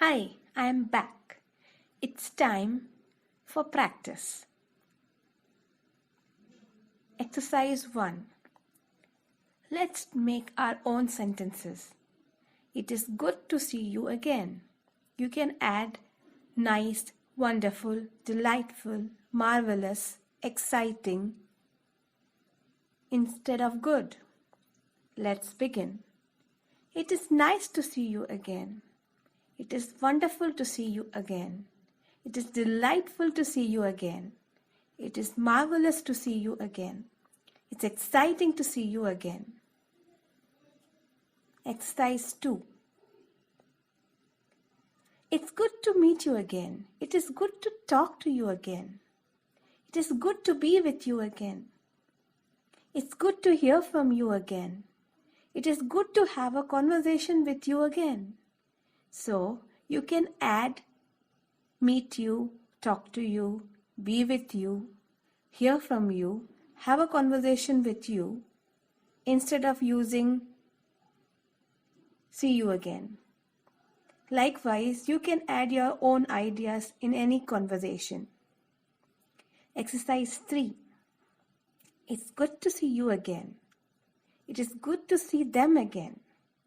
Hi, I am back. It's time for practice. Exercise 1. Let's make our own sentences. It is good to see you again. You can add nice, wonderful, delightful, marvelous, exciting instead of good. Let's begin. It is nice to see you again. It is wonderful to see you again. It is delightful to see you again. It is marvelous to see you again. It's exciting to see you again. Exercise 2. It's good to meet you again. It is good to talk to you again. It is good to be with you again. It's good to hear from you again. It is good to have a conversation with you again. So, you can add meet you, talk to you, be with you, hear from you, have a conversation with you instead of using see you again. Likewise, you can add your own ideas in any conversation. Exercise 3. It's good to see you again. It is good to see them again.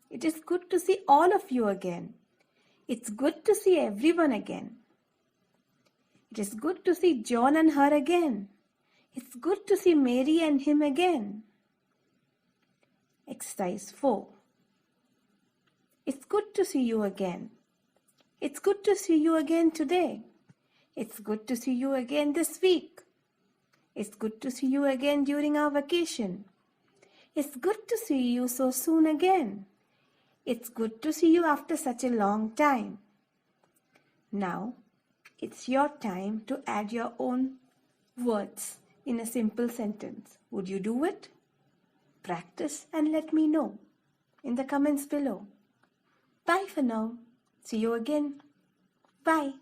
It is good to see all of you again. It's good to see everyone again. It is good to see John and her again. It's good to see Mary and him again. Exercise 4. It's good to see you again. It's good to see you again today. It's good to see you again this week. It's good to see you again during our vacation. It's good to see you so soon again. It's good to see you after such a long time. Now, it's your time to add your own words in a simple sentence. Would you do it? Practice and let me know in the comments below. Bye for now. See you again. Bye.